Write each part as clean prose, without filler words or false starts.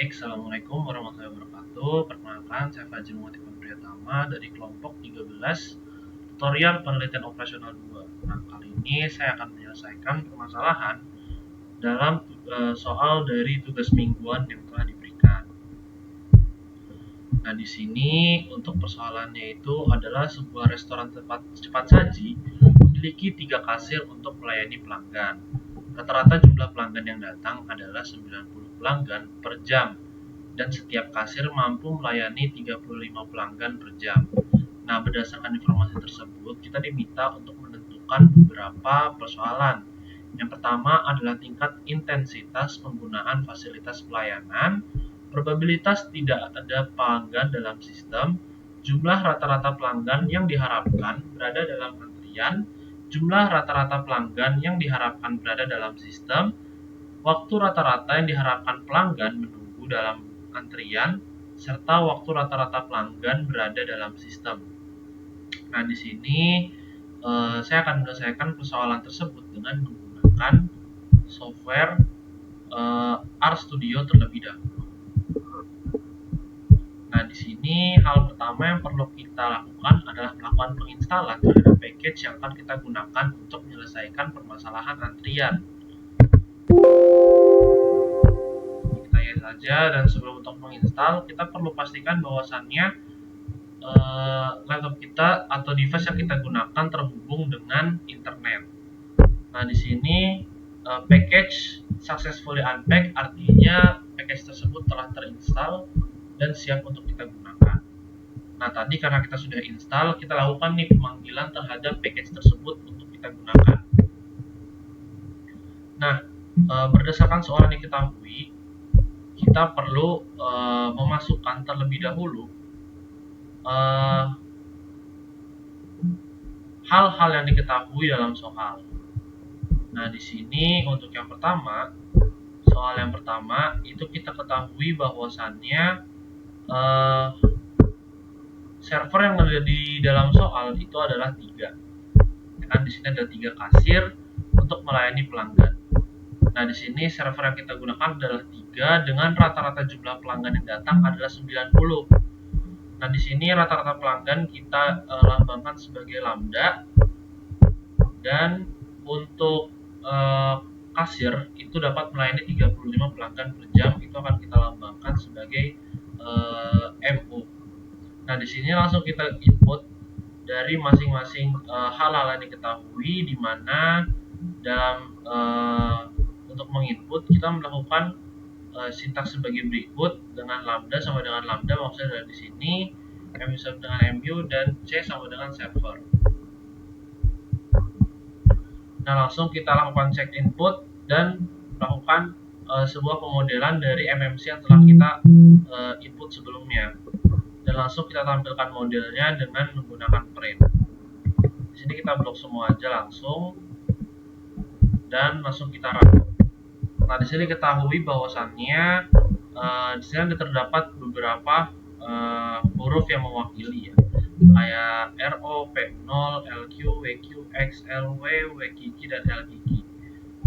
Baik, Assalamualaikum warahmatullahi wabarakatuh. Perkenalkan, saya Fajri Muhammad Priyatama dari kelompok 13 tutorial penelitian operasional 2. Nah, kali ini saya akan menyelesaikan permasalahan dalam soal dari tugas mingguan yang telah diberikan. Nah, di sini untuk persoalannya itu adalah sebuah restoran cepat saji memiliki 3 kasir untuk melayani pelanggan. Rata-rata jumlah pelanggan yang datang adalah 90 pelanggan per jam, dan setiap kasir mampu melayani 35 pelanggan per jam. Nah, berdasarkan informasi tersebut, kita diminta untuk menentukan beberapa persoalan. Yang pertama adalah tingkat intensitas penggunaan fasilitas pelayanan, probabilitas tidak ada pelanggan dalam sistem, jumlah rata-rata pelanggan yang diharapkan berada dalam antrian, jumlah rata-rata pelanggan yang diharapkan berada dalam sistem, waktu rata-rata yang diharapkan pelanggan menunggu dalam antrian, serta waktu rata-rata pelanggan berada dalam sistem. Nah, di sini saya akan menyelesaikan persoalan tersebut dengan menggunakan software RStudio terlebih dahulu. Nah, di sini hal pertama yang perlu kita lakukan adalah melakukan penginstalan terhadap package yang akan kita gunakan untuk menyelesaikan permasalahan antrian. Saja, dan sebelum untuk menginstal kita perlu pastikan bahwasannya laptop kita atau device yang kita gunakan terhubung dengan internet. Nah, di sini package successfully unpacked artinya package tersebut telah terinstall dan siap untuk kita gunakan. Nah, tadi karena kita sudah install, kita lakukan nih pemanggilan terhadap package tersebut untuk kita gunakan. Nah, berdasarkan soal yang diketahui, kita perlu memasukkan terlebih dahulu hal-hal yang diketahui dalam soal. Nah, di sini untuk yang pertama, soal yang pertama itu kita ketahui bahwasannya server yang ada di dalam soal itu adalah 3. Kan di sini ada 3 kasir untuk melayani pelanggan. Nah, di sini server yang kita gunakan adalah 3 dengan rata-rata jumlah pelanggan yang datang adalah 90. Nah, di sini rata-rata pelanggan kita lambangkan sebagai lambda, dan untuk kasir itu dapat melayani 35 pelanggan per jam, itu akan kita lambangkan sebagai MU. Nah, di sini langsung kita input dari masing-masing hal-hal yang diketahui, di mana dalam untuk menginput kita melakukan sintaks sebagai berikut, dengan lambda sama dengan lambda, maksudnya dari sini MU sama dengan MU dan C sama dengan server. Nah, langsung kita lakukan check input dan melakukan sebuah pemodelan dari MMC yang telah kita input sebelumnya, dan langsung kita tampilkan modelnya dengan menggunakan print. Di sini kita blok semua aja langsung, dan langsung kita run. Nah, di sini ketahui bahwasannya di sini ada terdapat beberapa huruf yang mewakili ya, kayak RO, P0, LQ, WQ, XL, W, WKiki, dan LKiki.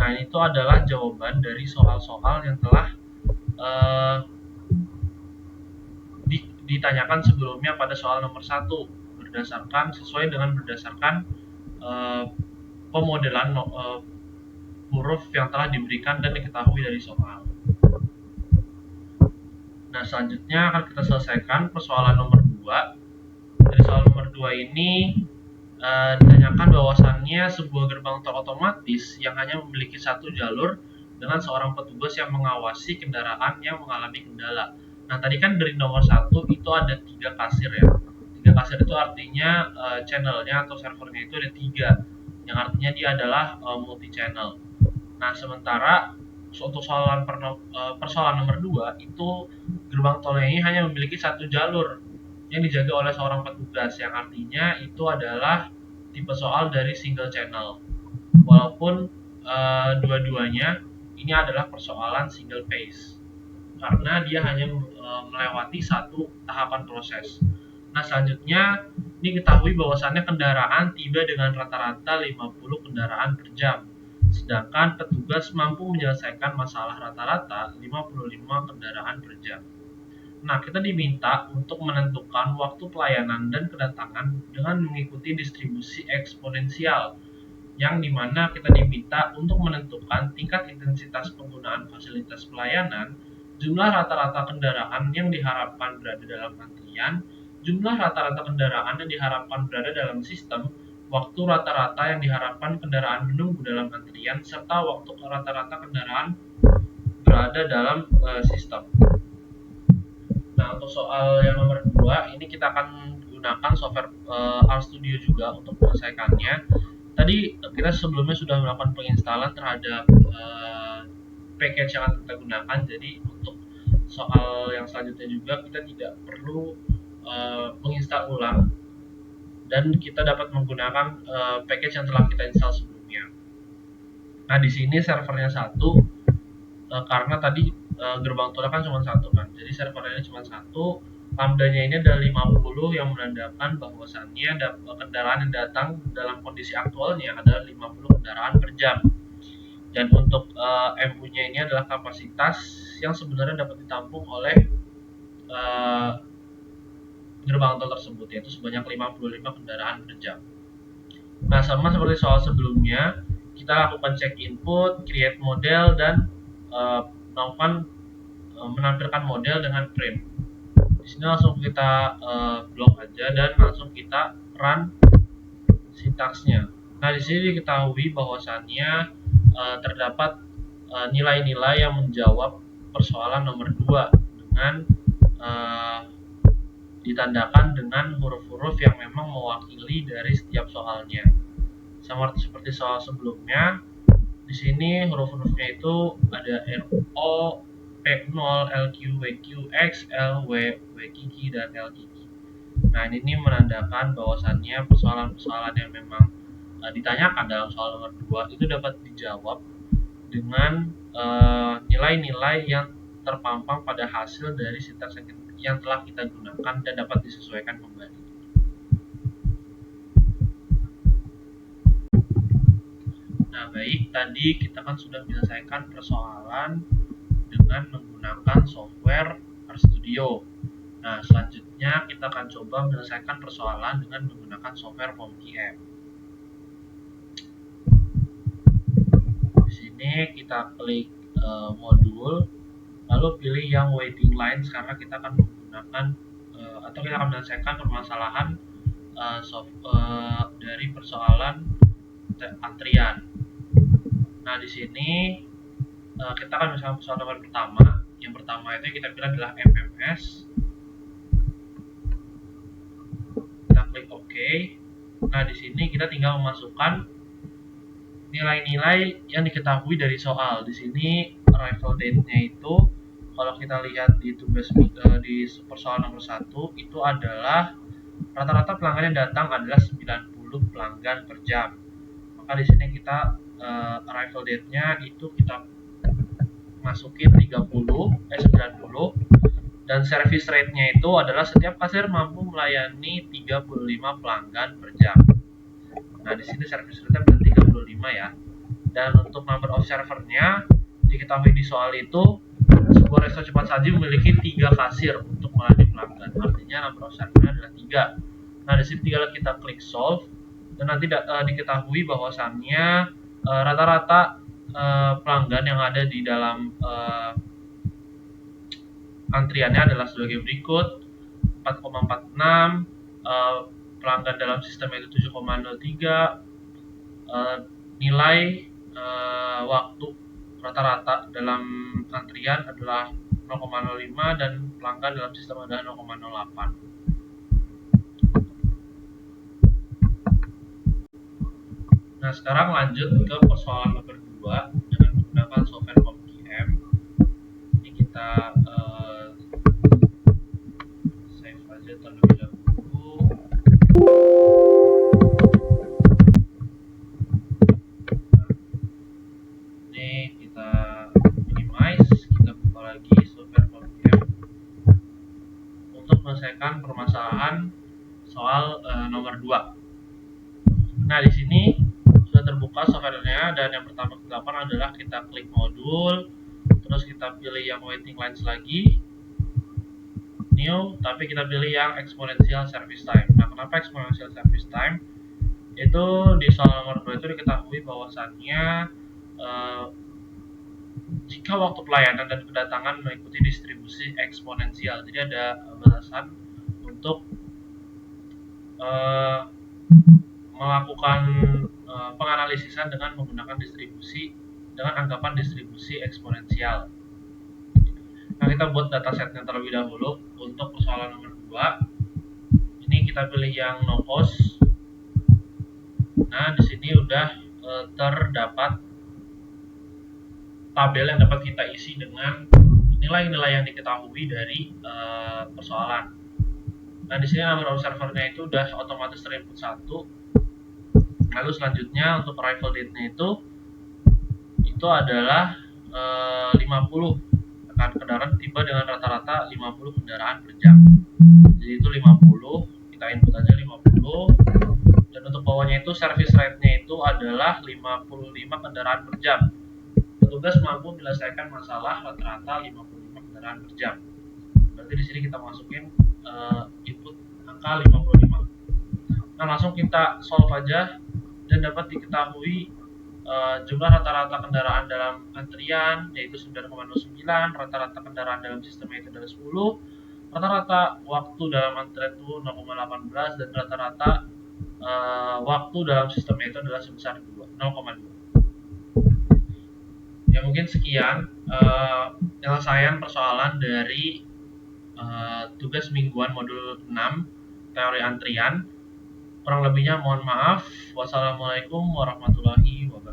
Nah, itu adalah jawaban dari soal-soal yang telah ditanyakan sebelumnya pada soal nomor 1, sesuai dengan berdasarkan pemodelan huruf yang telah diberikan dan diketahui dari soal. Nah, selanjutnya akan kita selesaikan persoalan nomor 2. Dari soal nomor 2 ini ditanyakan bahwasannya sebuah gerbang tol otomatis yang hanya memiliki 1 jalur dengan seorang petugas yang mengawasi kendaraan yang mengalami kendala. Nah, tadi kan dari nomor 1 itu ada 3 kasir ya. 3 kasir itu artinya channelnya atau servernya itu ada 3, yang artinya dia adalah multi channel. Nah, sementara untuk persoalan nomor 2 itu gerbang tol ini hanya memiliki 1 jalur yang dijaga oleh seorang petugas, yang artinya itu adalah tipe soal dari single channel. Walaupun dua-duanya ini adalah persoalan single phase, karena dia hanya melewati 1 tahapan proses. Nah, selanjutnya diketahui bahwasannya kendaraan tiba dengan rata-rata 50 kendaraan per jam. sedangkan petugas mampu menyelesaikan masalah rata-rata 55 kendaraan per jam. Nah, kita diminta untuk menentukan waktu pelayanan dan kedatangan dengan mengikuti distribusi eksponensial, yang dimana kita diminta untuk menentukan tingkat intensitas penggunaan fasilitas pelayanan, jumlah rata-rata kendaraan yang diharapkan berada dalam antrian, jumlah rata-rata kendaraan yang diharapkan berada dalam sistem, waktu rata-rata yang diharapkan kendaraan menunggu dalam antrian, serta waktu rata-rata kendaraan berada dalam sistem. Nah, untuk soal yang nomor 2, ini kita akan gunakan software RStudio juga untuk menyelesaikannya. Tadi kita sebelumnya sudah melakukan penginstalan terhadap package yang akan kita gunakan, jadi untuk soal yang selanjutnya juga kita tidak perlu menginstal ulang dan kita dapat menggunakan package yang telah kita install sebelumnya. Nah, di sini servernya satu, karena tadi gerbang tolnya kan cuma satu kan, jadi servernya cuma satu. Lambdanya ini ada 50 yang menandakan bahwasannya kendaraan yang datang dalam kondisi aktualnya adalah 50 kendaraan per jam. Dan untuk MU-nya ini adalah kapasitas yang sebenarnya dapat ditampung oleh gerbang tol tersebut, yaitu sebanyak 55 kendaraan per jam. Nah, sama seperti soal sebelumnya, kita lakukan cek input, create model, dan melakukan menampilkan model dengan frame. Di sini langsung kita blok aja dan langsung kita run sintaksnya. Nah, di sini diketahui bahwasannya terdapat nilai-nilai yang menjawab persoalan nomor 2 dengan ditandakan dengan huruf-huruf yang memang mewakili dari setiap soalnya. Sama seperti soal sebelumnya, di sini huruf-hurufnya itu ada RO, P0, LQ, WQ, X, L, W, WKiki, dan LKiki. Nah, ini menandakan bahwasannya persoalan-persoalan yang memang ditanyakan dalam soal nomor 2 itu dapat dijawab dengan nilai-nilai yang terpampang pada hasil dari sintaks yang telah kita gunakan dan dapat disesuaikan kembali. Nah, baik, tadi kita kan sudah menyelesaikan persoalan dengan menggunakan software RStudio. Nah, selanjutnya kita akan coba menyelesaikan persoalan dengan menggunakan software POMQM. Di sini kita klik modul, lalu pilih yang waiting lines karena kita akan menggunakan atau kita akan menyelesaikan permasalahan dari persoalan antrian. Nah, di sini kita akan misalkan persoalan nomor pertama. Yang pertama itu yang kita pilih adalah MMS. Kita klik OK. Nah, di sini kita tinggal memasukkan nilai-nilai yang diketahui dari soal. Di sini arrival date-nya itu kalau kita lihat di tugas di persoalan nomor 1 itu adalah rata-rata pelanggan yang datang adalah 90 pelanggan per jam. Maka di sini kita arrival date-nya itu kita masukin 90 dan service rate-nya itu adalah setiap kasir mampu melayani 35 pelanggan per jam. Nah, di sini service rate-nya berarti 35 ya. Dan untuk number of server-nya diketahui di soal itu sebuah resto cepat saji memiliki 3 kasir untuk melayani pelanggan. Artinya number of server-nya adalah 3. Nah, di sini tinggal kita klik solve dan nanti diketahui bahwasannya rata-rata pelanggan yang ada di dalam antriannya adalah sebagai berikut: 4,46, pelanggan dalam sistem itu 7,03, nilai waktu rata-rata dalam antrian adalah 0,05 dan pelanggan dalam sistem adalah 0,08. Nah, sekarang lanjut ke persoalan nomor 2 dengan menggunakan software POMQM. Ini kita save aja terlebih dahulu. Nah, ini kita minimize, kita buka lagi software POMQM untuk menyelesaikan permasalahan soal nomor 2. Nah, di sini sudah terbuka softwarenya, dan yang pertama kita lakukan adalah kita klik modul, terus kita pilih yang waiting lines lagi, new, tapi kita pilih yang exponential service time. Nah, kenapa exponential service time? Itu di soal nomor 2 itu diketahui bahwasannya jika waktu pelayanan dan kedatangan mengikuti distribusi eksponensial, jadi ada batasan untuk melakukan penganalisisan dengan menggunakan distribusi dengan anggapan distribusi eksponensial. Nah, kita buat datasetnya terlebih dahulu. Untuk persoalan nomor 2, ini kita pilih yang no cost. Nah, di sini udah terdapat tabel yang dapat kita isi dengan nilai-nilai yang diketahui dari persoalan. Nah, di sini number of servernya itu udah otomatis terinput 1. Lalu selanjutnya untuk arrival date-nya itu adalah 50. Kendaraan tiba dengan rata-rata 50 kendaraan per jam. Jadi itu 50, kita input aja 50. Dan untuk bawahnya itu service rate-nya itu adalah 55 kendaraan per jam. Petugas mampu menyelesaikan masalah rata-rata 55 kendaraan per jam. Berarti di sini kita masukin input angka 55. Nah, langsung kita solve aja dan dapat diketahui jumlah rata-rata kendaraan dalam antrian yaitu 9,09, rata-rata kendaraan dalam sistem itu adalah 10, rata-rata waktu dalam antrian itu 0,18, dan rata-rata waktu dalam sistem itu adalah sebesar 0,2. Ya, mungkin sekian penyelesaian persoalan dari tugas mingguan modul 6 teori antrian. Kurang lebihnya mohon maaf. Wassalamualaikum warahmatullahi wabarakatuh.